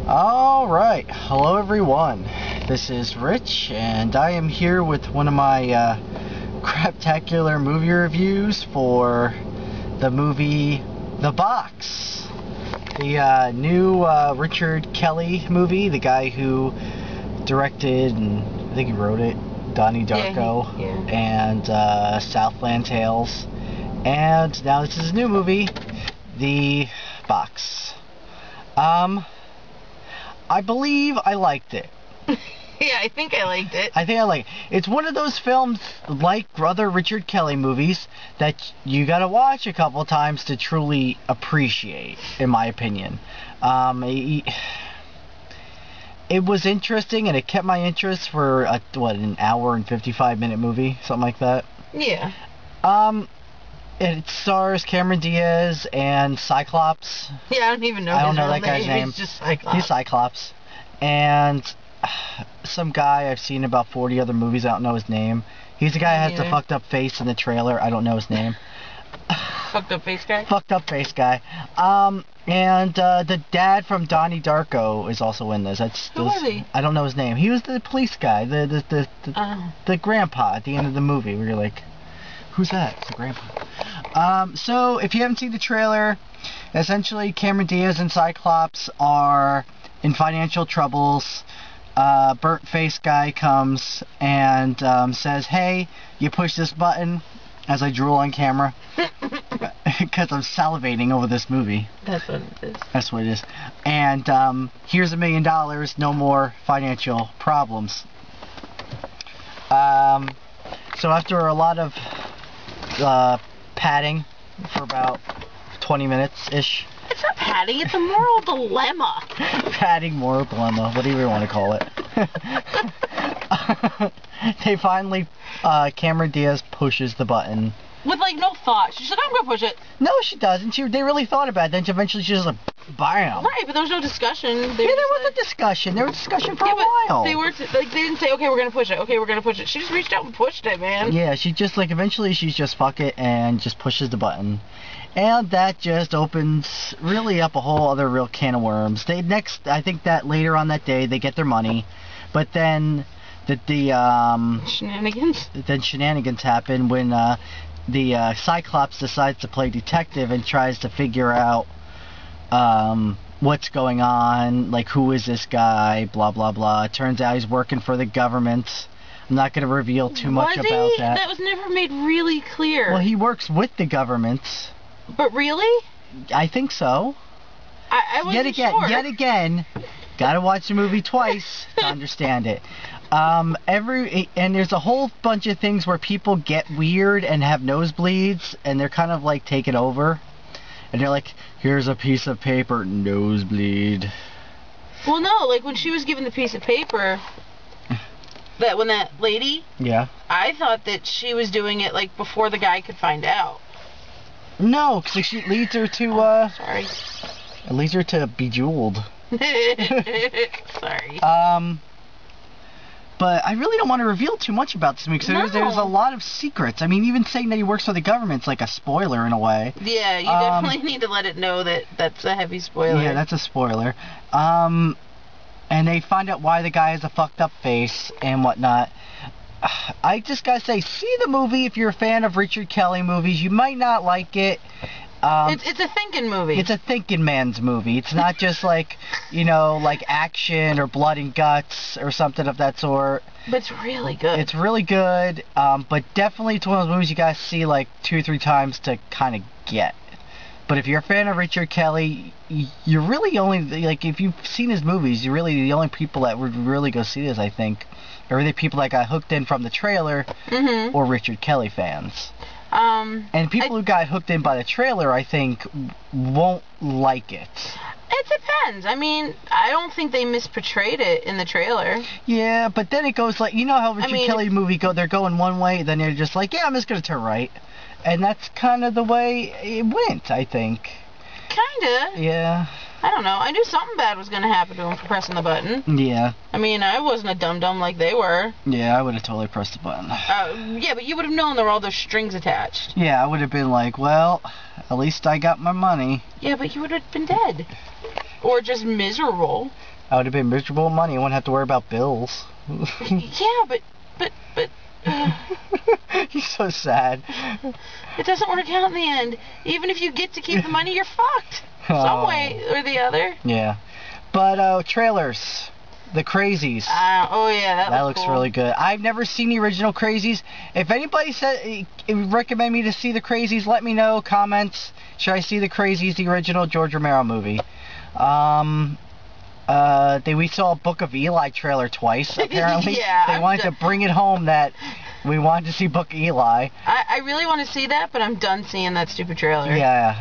Alright, hello everyone. This is Rich, and I am here with one of my Craptacular movie reviews for the movie The Box. The new Richard Kelly movie, the guy who directed and I think he wrote it, Donnie Darko, and Southland Tales. And now this is a new movie, The Box. I believe I liked it. Yeah, I think I liked it. It's one of those films, like other Richard Kelly movies, that you gotta watch a couple times to truly appreciate, in my opinion. It was interesting, and it kept my interest for, an hour and 55-minute movie? Something like that? Yeah. It stars Cameron Diaz and Cyclops. Yeah, I don't even know that guy's name. He's just Cyclops. He's Cyclops. And some guy I've seen about 40 other movies, I don't know his name. He's the guy who has the fucked up face in the trailer. I don't know his name. Fucked up face guy? Fucked up face guy. And the dad from Donnie Darko is also in this. Who is he? I don't know his name. He was the police guy, the grandpa at the end of the movie, where you're like, who's that? It's the grandpa. So, if you haven't seen the trailer, essentially Cameron Diaz and Cyclops are in financial troubles. Burnt face guy comes and says, hey, you push this button, as I drool on camera, because I'm salivating over this movie. That's what it is. That's what it is. And here's $1 million, no more financial problems. So after a lot of padding for about 20 minutes-ish. It's not padding, it's a moral dilemma. Padding, moral dilemma, whatever you want to call it. They finally, Cameron Diaz pushes the button. With, no thought. She's like, I'm going to push it. No, she doesn't. They really thought about it. Then eventually she's just like, bam. Right, but there was no discussion. There was a discussion. There was a discussion for a while. They didn't say, okay, we're going to push it. Okay, we're going to push it. She just reached out and pushed it, man. Yeah, she just, eventually she's just fuck it and just pushes the button. And that just opens really up a whole other real can of worms. I think that later on that day, they get their money. But then shenanigans? Then shenanigans happen when the Cyclops decides to play detective and tries to figure out what's going on, who is this guy, blah, blah, blah. It turns out he's working for the government. I'm not going to reveal too much about that. That was never made really clear. Well, he works with the government. But really? I think so. I wasn't sure. Yet again, gotta watch the movie twice to understand it. And there's a whole bunch of things where people get weird and have nosebleeds, and they're kind of taken over. And they're like, here's a piece of paper, nosebleed. Well, no, when she was given the piece of paper, when that lady... Yeah. I thought that she was doing it, before the guy could find out. No, because it leads her to, Sorry. It leads her to Bejeweled. Sorry. But I really don't want to reveal too much about this movie, because there's a lot of secrets. I mean, even saying that he works for the government's like a spoiler in a way. Yeah, you definitely need to let it know that that's a heavy spoiler. Yeah, that's a spoiler. And they find out why the guy has a fucked up face and whatnot. I just gotta say, see the movie if you're a fan of Richard Kelly movies. You might not like it. It's a thinking movie. It's a thinking man's movie. It's not just action or blood and guts or something of that sort. But it's really good. It's really good, but definitely it's one of those movies you guys see 2 or 3 times to kind of get. But if you're a fan of Richard Kelly, you're really only, if you've seen his movies, you're really the only people that would really go see this, I think. Or the people that got hooked in from the trailer, or Richard Kelly fans. And people who got hooked in by the trailer, I think, won't like it. It depends. I mean, I don't think they misportrayed it in the trailer. Yeah, but then it goes you know how Richard Kelly movie they're going one way, then they're just yeah, I'm just going to turn right. And that's kind of the way it went, I think. Kinda. Yeah. I don't know. I knew something bad was going to happen to him for pressing the button. Yeah. I mean, I wasn't a dum-dum like they were. Yeah, I would have totally pressed the button. Yeah, but you would have known there were all those strings attached. Yeah, I would have been well, at least I got my money. Yeah, but you would have been dead. Or just miserable. I would have been miserable with money. I wouldn't have to worry about bills. Yeah, but. He's so sad. It doesn't work out in the end. Even if you get to keep the money, you're fucked. Some way or the other. Yeah. But trailers. The Crazies. Oh yeah, that looks cool. really good. I've never seen the original Crazies. If anybody said recommend me to see the Crazies, let me know. Comments. Should I see the Crazies, the original George Romero movie? We saw a Book of Eli trailer twice, apparently. Yeah, they wanted to bring it home that we wanted to see Book of Eli. I really want to see that, but I'm done seeing that stupid trailer. Yeah.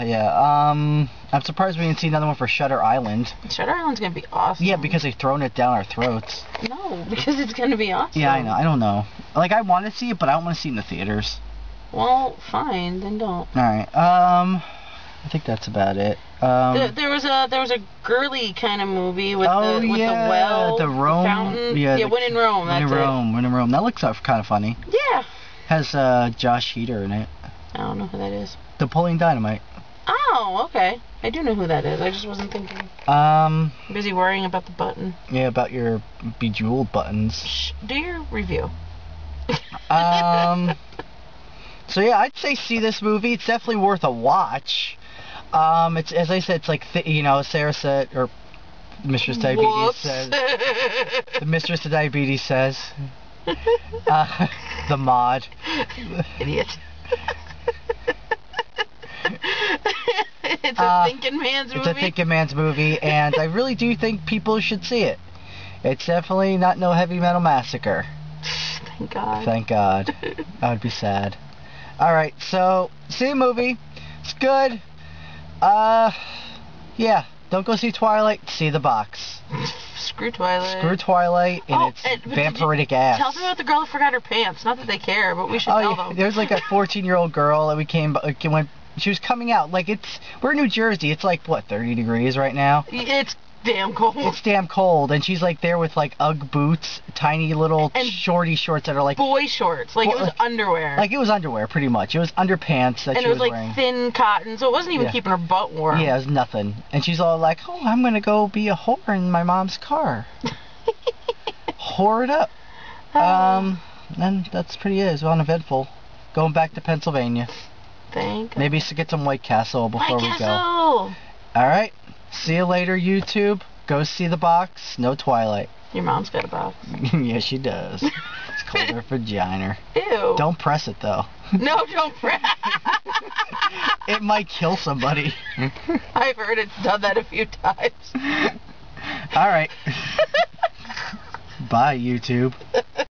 I'm surprised we didn't see another one for Shutter Island. Shutter Island's going to be awesome. Yeah, because they've thrown it down our throats. No, because it's going to be awesome. Yeah, I know. I don't know. Like, I want to see it, but I don't want to see it in the theaters. Well, fine, then don't. Alright, I think that's about it. There was a girly kind of movie with the well, the Rome, fountain. Yeah, When in Rome. That's When in Rome. That looks kind of funny. Yeah. Has Josh Heater in it. I don't know who that is. Napoleon Dynamite. Oh, okay. I do know who that is. I just wasn't thinking. Busy worrying about the button. Yeah, about your bejeweled buttons. Shh, do your review. So yeah, I'd say see this movie. It's definitely worth a watch. It's, as I said, it's like Sarah said, or Mistress Diabetes says. The Mistress of Diabetes says. The mod. Idiot. It's a thinking man's movie. It's a thinking man's movie, and I really do think people should see it. It's definitely not no heavy metal massacre. Thank God. Thank God. I would be sad. Alright, so see the movie. It's good. Yeah. Don't go see Twilight. See The Box. Screw Twilight. Screw Twilight and its vampiric ass. Tell them about the girl who forgot her pants. Not that they care, but we should tell them. There's like a 14-year-old girl that when she was coming out. Like, we're in New Jersey. It's like, what, 30 degrees right now? It's damn cold. It's damn cold, and she's like there with like Ugg boots, tiny little shorty shorts that are like boy shorts, like it was underwear. Like it was underwear, pretty much. It was underpants that she was wearing. And it was like thin cotton, so it wasn't even keeping her butt warm. Yeah, it was nothing. And she's all like, "Oh, I'm gonna go be a whore in my mom's car." Whore it up. And that's pretty it. It was uneventful. Going back to Pennsylvania. Maybe get some White Castle before we go. All right. See you later, YouTube. Go see The Box. No Twilight. Your mom's got a box. Yeah, she does. It's called her vagina. Ew. Don't press it, though. No, don't press. It might kill somebody. I've heard it's done that a few times. All right. Bye, YouTube.